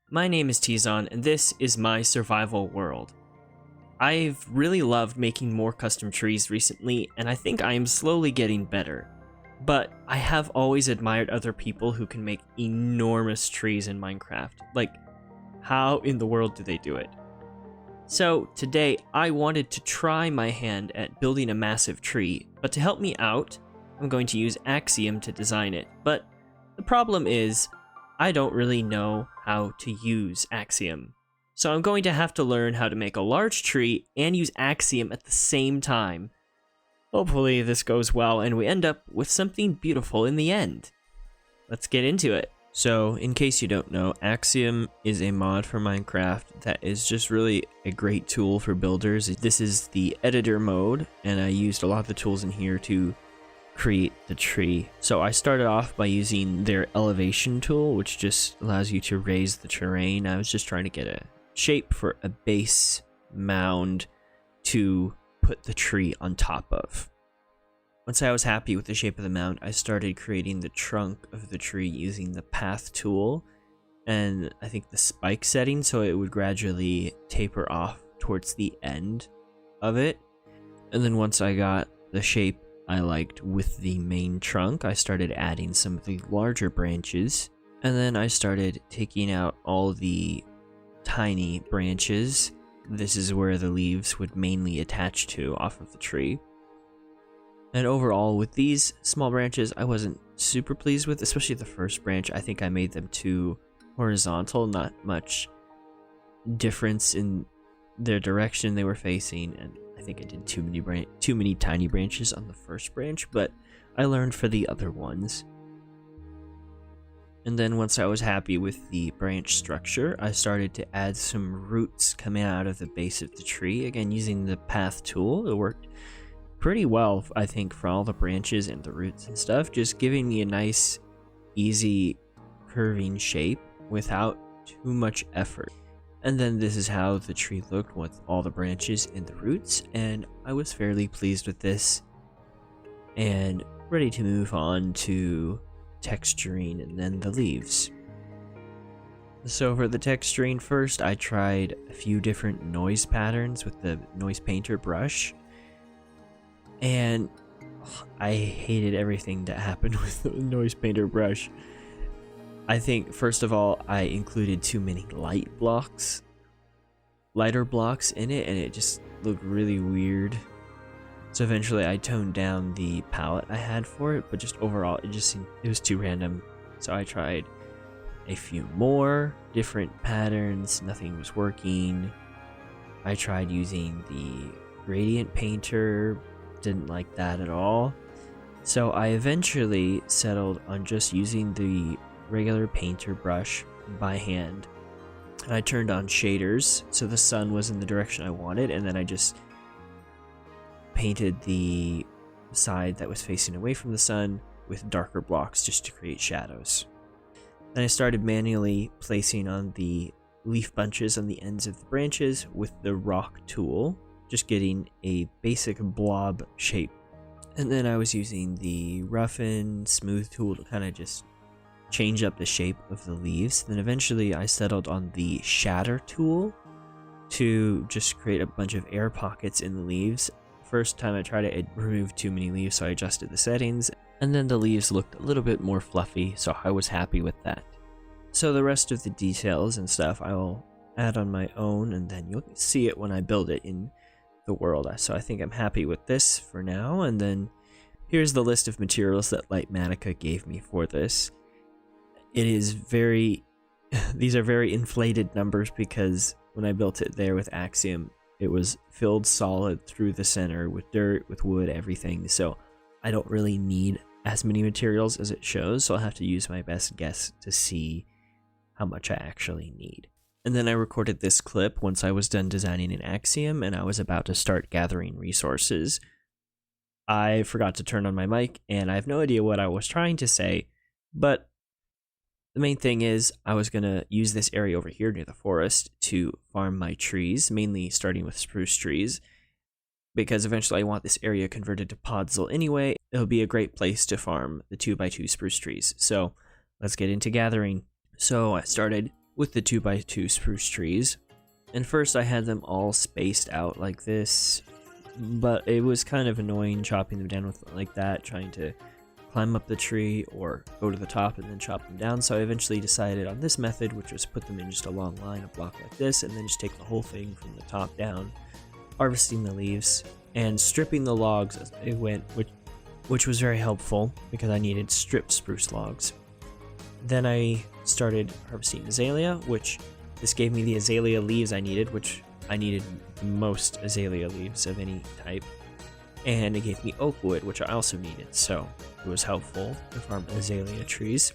My name is Tizon, and this is my survival world. I've really loved making more custom trees recently, and I think I am slowly getting better. But I have always admired other people who can make enormous trees in Minecraft. Like, how in the world do they do it? So today, I wanted to try my hand at building a massive tree, but to help me out, I'm going to use Axiom to design it. But the problem is, I don't really know how to use Axiom. So I'm going to have to learn how to make a large tree and use Axiom at the same time. Hopefully this goes well and we end up with something beautiful in the end. Let's get into it. So, in case you don't know, Axiom is a mod for Minecraft that is just really a great tool for builders. This is the editor mode, and I used a lot of the tools in here to create the tree. So I started off by using their elevation tool, which just allows you to raise the terrain. I was just trying to get a shape for a base mound to put the tree on top of. Once I was happy with the shape of the mound, I started creating the trunk of the tree using the path tool and I think the spike setting, so it would gradually taper off towards the end of it. And then once I got the shape I liked with the main trunk, I started adding some of the larger branches, and then I started taking out all the tiny branches. This is where the leaves would mainly attach to off of the tree. And overall, with these small branches, I wasn't super pleased with, especially the first branch. I think I made them too horizontal, not much difference in their direction they were facing, and I think I did too many tiny branches on the first branch, but I learned for the other ones. And then once I was happy with the branch structure, I started to add some roots coming out of the base of the tree. Again, using the path tool, it worked pretty well, I think, for all the branches and the roots and stuff, just giving me a nice, easy, curving shape without too much effort. And then this is how the tree looked with all the branches and the roots, and I was fairly pleased with this and ready to move on to texturing and then the leaves. So for the texturing first, I tried a few different noise patterns with the noise painter brush, and I hated everything that happened with the noise painter brush. I think, first of all, I included too many lighter blocks in it, and it just looked really weird. So eventually I toned down the palette I had for it, but just overall it was too random. So I tried a few more different patterns, nothing was working. I tried using the gradient painter, didn't like that at all. So I eventually settled on just using the regular painter brush by hand, and I turned on shaders so the sun was in the direction I wanted, and then I just painted the side that was facing away from the sun with darker blocks just to create shadows. Then I started manually placing on the leaf bunches on the ends of the branches with the rock tool, just getting a basic blob shape. And then I was using the roughen smooth tool to kind of just change up the shape of the leaves. Then eventually I settled on the shatter tool to just create a bunch of air pockets in the leaves. First time I tried it, it removed too many leaves, so I adjusted the settings, and then the leaves looked a little bit more fluffy, so I was happy with that. So the rest of the details and stuff I will add on my own, and then you'll see it when I build it in the world. So I think I'm happy with this for now, and then here's the list of materials that Lightmatica gave me for this. It is these are very inflated numbers because when I built it there with Axiom, it was filled solid through the center with dirt, with wood, everything. So I don't really need as many materials as it shows, so I'll have to use my best guess to see how much I actually need. And then I recorded this clip once I was done designing in Axiom and I was about to start gathering resources. I forgot to turn on my mic and I have no idea what I was trying to say, but the main thing is I was going to use this area over here near the forest to farm my trees, mainly starting with spruce trees, because eventually I want this area converted to podzol anyway. It'll be a great place to farm the 2x2 spruce trees. So let's get into gathering. So I started with the 2x2 spruce trees. And first I had them all spaced out like this, but it was kind of annoying chopping them down with like that, trying to climb up the tree or go to the top and then chop them down. So I eventually decided on this method, which was put them in just a long line, a block like this, and then just take the whole thing from the top down, harvesting the leaves and stripping the logs as they went, which was very helpful because I needed stripped spruce logs. Then I started harvesting azalea, which this gave me the azalea leaves I needed, which I needed the most azalea leaves of any type. And it gave me oak wood, which I also needed, so it was helpful to farm azalea trees.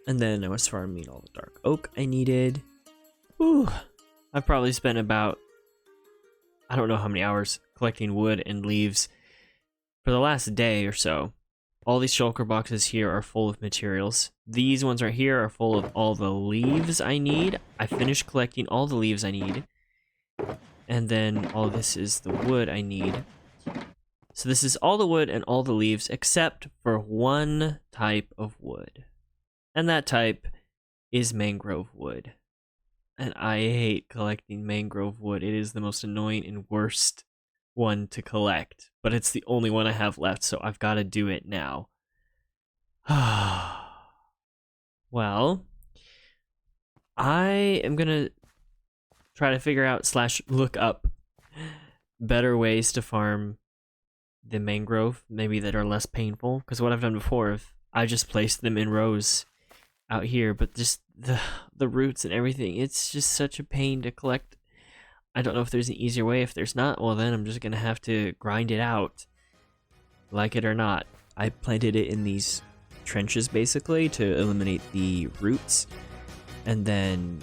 And then I was farming all the dark oak I needed. Ooh, I probably spent about, I don't know how many hours collecting wood and leaves for the last day or so. All these shulker boxes here are full of materials. These ones right here are full of all the leaves I need. I finished collecting all the leaves I need. And then all this is the wood I need. So this is all the wood and all the leaves except for one type of wood. And that type is mangrove wood. And I hate collecting mangrove wood. It is the most annoying and worst one to collect. But it's the only one I have left, so I've got to do it now. Well, I am going to try to figure out / look up better ways to farm the mangrove, maybe that are less painful, because what I've done before, I just placed them in rows out here, but just the roots and everything, it's just such a pain to collect. I don't know if there's an easier way. If there's not, well then I'm just gonna have to grind it out, like it or not. I planted it in these trenches basically to eliminate the roots, and then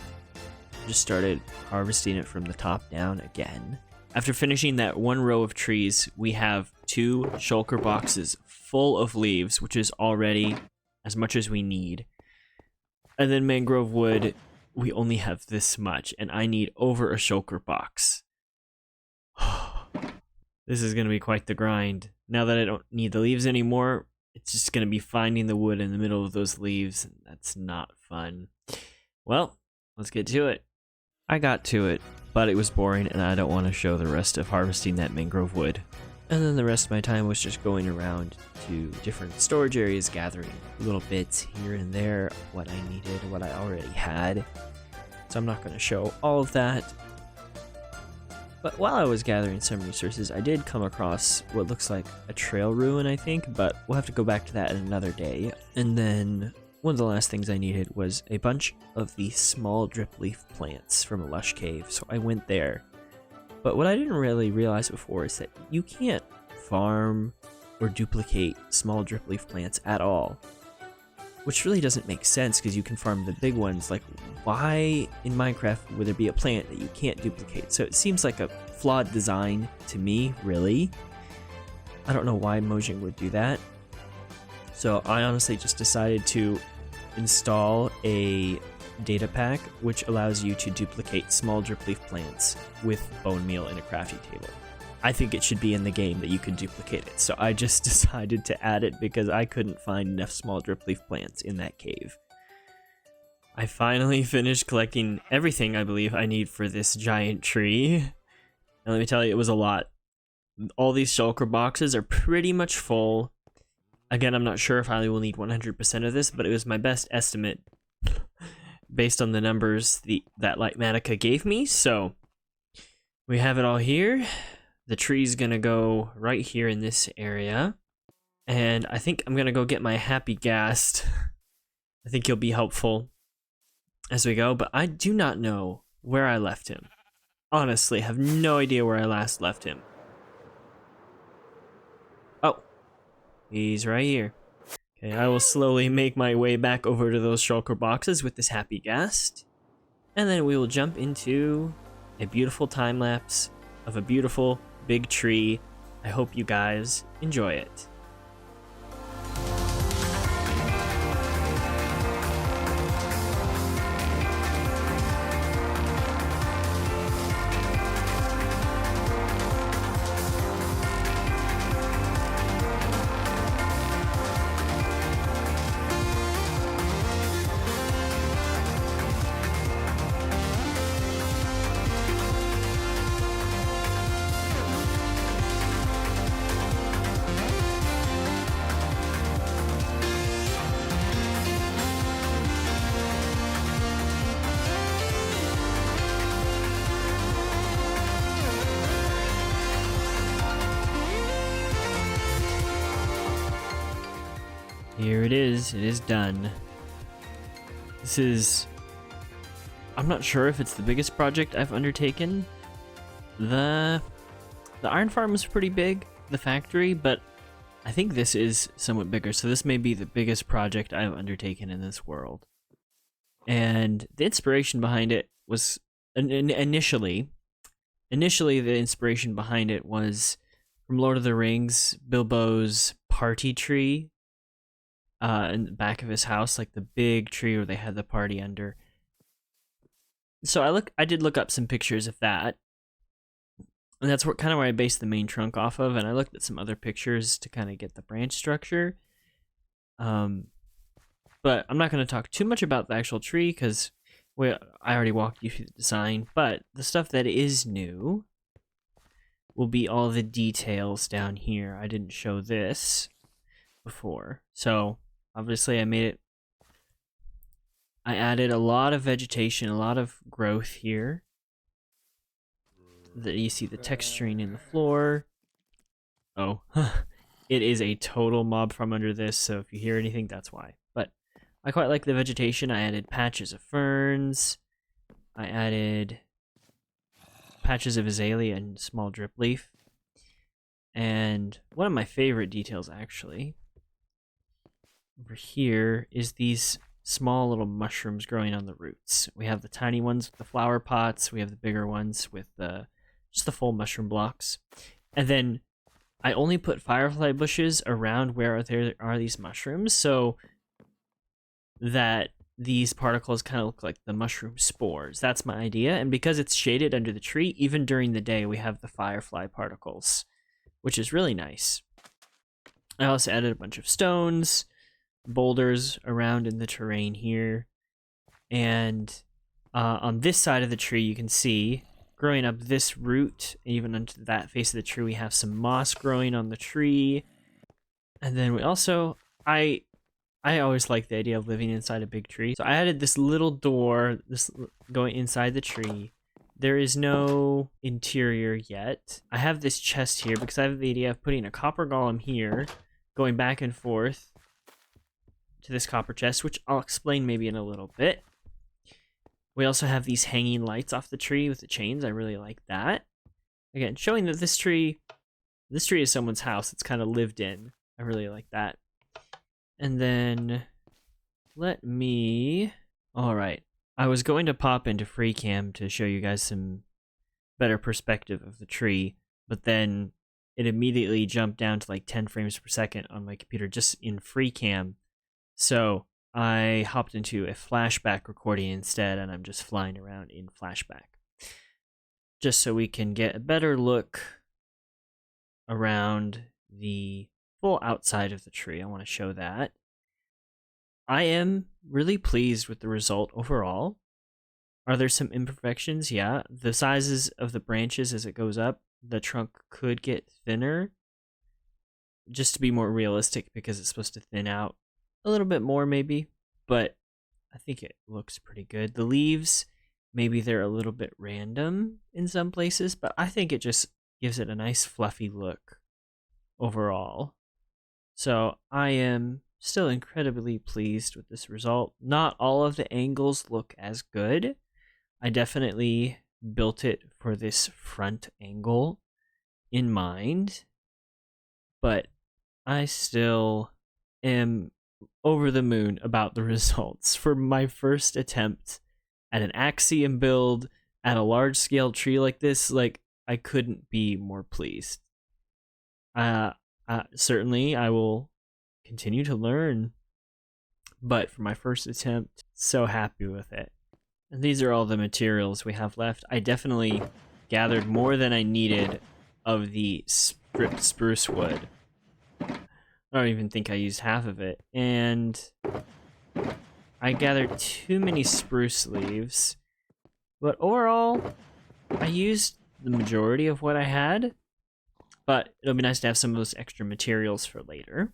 just started harvesting it from the top down again. After finishing that one row of trees, we have 2 shulker boxes full of leaves, which is already as much as we need. And then mangrove wood, we only have this much, and I need over a shulker box. This is going to be quite the grind. Now that I don't need the leaves anymore, it's just going to be finding the wood in the middle of those leaves, and that's not fun. Well, let's get to it. I got to it, but it was boring and I don't want to show the rest of harvesting that mangrove wood. And then the rest of my time was just going around to different storage areas, gathering little bits here and there, what I needed, what I already had. So I'm not going to show all of that. But while I was gathering some resources, I did come across what looks like a trail ruin, I think, but we'll have to go back to that another day. And then one of the last things I needed was a bunch of the small drip leaf plants from a lush cave, so I went there. But what I didn't really realize before is that you can't farm or duplicate small drip leaf plants at all. Which really doesn't make sense because you can farm the big ones. Like, why in Minecraft would there be a plant that you can't duplicate? So it seems like a flawed design to me, really. I don't know why Mojang would do that. So I honestly just decided to install a data pack which allows you to duplicate small drip leaf plants with bone meal in a crafting table. I think it should be in the game that you can duplicate it, so I just decided to add it because I couldn't find enough small drip leaf plants in that cave. I finally finished collecting everything I believe I need for this giant tree. And let me tell you, it was a lot. All these shulker boxes are pretty much full. Again, I'm not sure if I will need 100% of this, but it was my best estimate based on the numbers that Lightmatica gave me, so we have it all here. The tree's gonna go right here in this area. And I think I'm gonna go get my happy ghast. I think he'll be helpful as we go, but I do not know where I left him. Honestly, have no idea where I last left him. Oh, he's right here. Okay, I will slowly make my way back over to those shulker boxes with this happy ghast. And then we will jump into a beautiful time lapse of a beautiful big tree. I hope you guys enjoy it. Here it is done. This is... I'm not sure if it's the biggest project I've undertaken. The iron farm was pretty big, the factory, but I think this is somewhat bigger, so this may be the biggest project I've undertaken in this world. And the inspiration behind it was initially the inspiration behind it was from Lord of the Rings, Bilbo's party tree in the back of his house, like the big tree where they had the party under. So I did look up some pictures of that, and that's kind of where I based the main trunk off of, and I looked at some other pictures to kind of get the branch structure. But I'm not going to talk too much about the actual tree because I already walked you through the design, but the stuff that is new will be all the details down here. I didn't show this before. So obviously I added a lot of vegetation, a lot of growth here. You see the texturing in the floor. Oh, it is a total mob from under this, so if you hear anything, that's why. But I quite like the vegetation. I added patches of ferns. I added patches of azalea and small drip leaf. And one of my favorite details, actually, over here is these small little mushrooms growing on the roots. We have the tiny ones with the flower pots. We have the bigger ones with just the full mushroom blocks. And then I only put firefly bushes around where there are these mushrooms, so that these particles kind of look like the mushroom spores. That's my idea. And because it's shaded under the tree, even during the day, we have the firefly particles, which is really nice. I also added a bunch of stones, boulders around in the terrain here. And on this side of the tree, you can see growing up this root, even onto that face of the tree, we have some moss growing on the tree. And then we also, I always like the idea of living inside a big tree. So I added this little door, this going inside the tree. There is no interior yet. I have this chest here because I have the idea of putting a copper golem here, going back and forth to this copper chest, which I'll explain maybe in a little bit. We also have these hanging lights off the tree with the chains. I really like that. Again, showing that this tree is someone's house. It's kind of lived in. I really like that. And then all right. I was going to pop into FreeCam to show you guys some better perspective of the tree, but then it immediately jumped down to like 10 frames per second on my computer just in FreeCam. So I hopped into a flashback recording instead, and I'm just flying around in flashback. Just so we can get a better look around the full outside of the tree. I want to show that. I am really pleased with the result overall. Are there some imperfections? Yeah. The sizes of the branches as it goes up, the trunk could get thinner. Just to be more realistic, because it's supposed to thin out a little bit more maybe. But I think it looks pretty good. The leaves, maybe they're a little bit random in some places, but I think it just gives it a nice fluffy look overall. So I am still incredibly pleased with this result. Not all of the angles look as good. I definitely built it for this front angle in mind, but I still am over the moon about the results. For my first attempt at an Axiom build at a large scale tree like this, like, I couldn't be more pleased. Certainly I will continue to learn, but for my first attempt, so happy with it. And these are all the materials we have left. I definitely gathered more than I needed of the stripped spruce wood. I don't even think I used half of it. And I gathered too many spruce leaves. But overall, I used the majority of what I had. But it'll be nice to have some of those extra materials for later.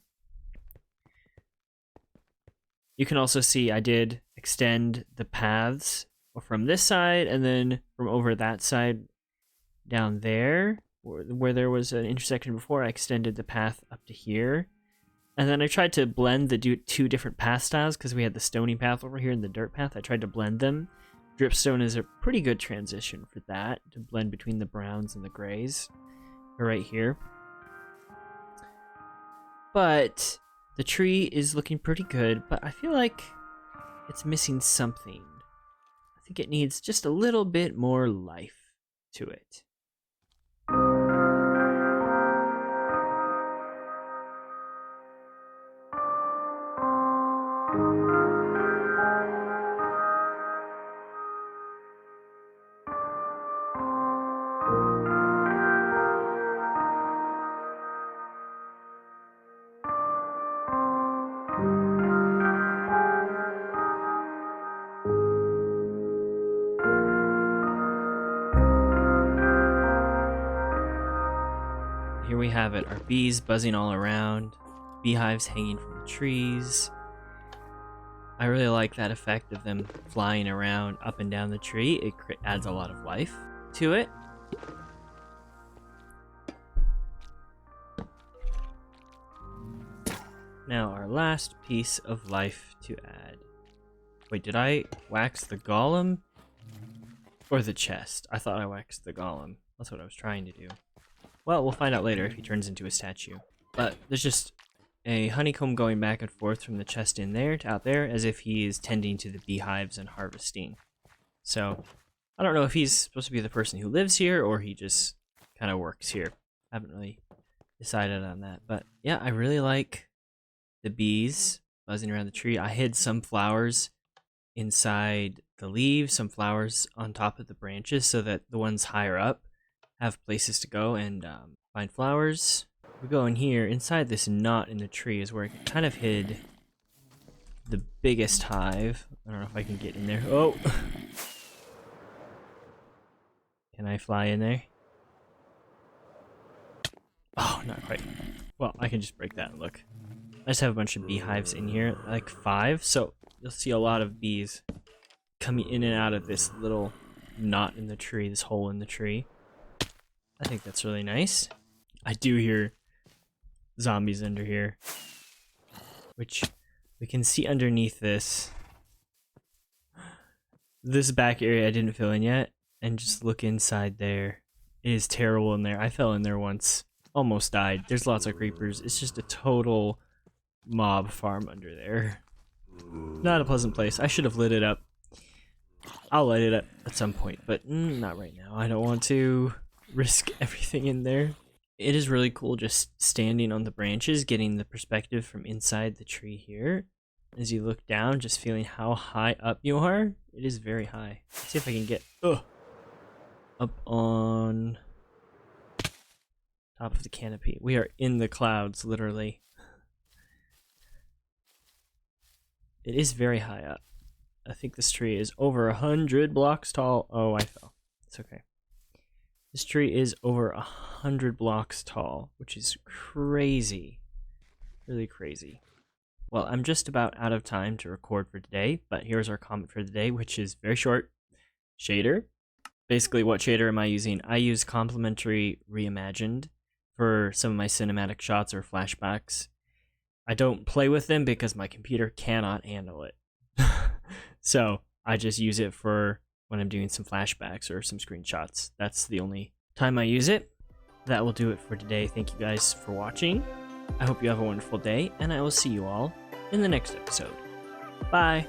You can also see I did extend the paths from this side and then from over that side down there where there was an intersection before. I extended the path up to here. And then I tried to blend the two different path styles because we had the stony path over here and the dirt path. I tried to blend them. Dripstone is a pretty good transition for that, to blend between the browns and the grays. Right here. But the tree is looking pretty good, but I feel like it's missing something. I think it needs just a little bit more life to it. Here we have it, our bees buzzing all around, beehives hanging from the trees. I really like that effect of them flying around up and down the tree. It adds a lot of life to it. Now our last piece of life to add. Wait, did I wax the golem or the chest? I thought I waxed the golem. That's what I was trying to do. Well, we'll find out later if he turns into a statue. But there's just a honeycomb going back and forth from the chest in there to out there, as if he is tending to the beehives and harvesting. So, I don't know if he's supposed to be the person who lives here, or he just kind of works here. I haven't really decided on that. But yeah, I really like the bees buzzing around the tree. I hid some flowers inside the leaves, some flowers on top of the branches, so that the ones higher up have places to go and find flowers. We go in here, inside this knot in the tree is where I kind of hid the biggest hive. I don't know if I can get in there. Oh! Can I fly in there? Oh, not quite. Well, I can just break that and look. I just have a bunch of beehives in here, like 5, so you'll see a lot of bees coming in and out of this little knot in the tree, this hole in the tree. I think that's really nice. I do hear zombies under here, which we can see underneath this back area I didn't fill in yet, and just look inside there. It is terrible in there. I fell in there once, almost died. There's lots of creepers. It's just a total mob farm under there. Not a pleasant place. I should have lit it up. I'll light it up at some point, but not right now. I don't want to risk everything in there. It is really cool just standing on the branches, getting the perspective from inside the tree here. As you look down, just feeling how high up you are. It is very high. Let's see if I can get up on top of the canopy. We are in the clouds, literally. It is very high up. I think this tree is over 100 blocks tall. Oh, I fell. It's okay. This tree is over 100 blocks tall, which is crazy. Really crazy. Well, I'm just about out of time to record for today, but here's our comment for the day, which is very short. Shader. Basically, what shader am I using? I use Complementary Reimagined for some of my cinematic shots or flashbacks. I don't play with them because my computer cannot handle it. So I just use it for when I'm doing some flashbacks or some screenshots. That's the only time I use it. That will do it for today. Thank you guys for watching. I hope you have a wonderful day, and I will see you all in the next episode. Bye!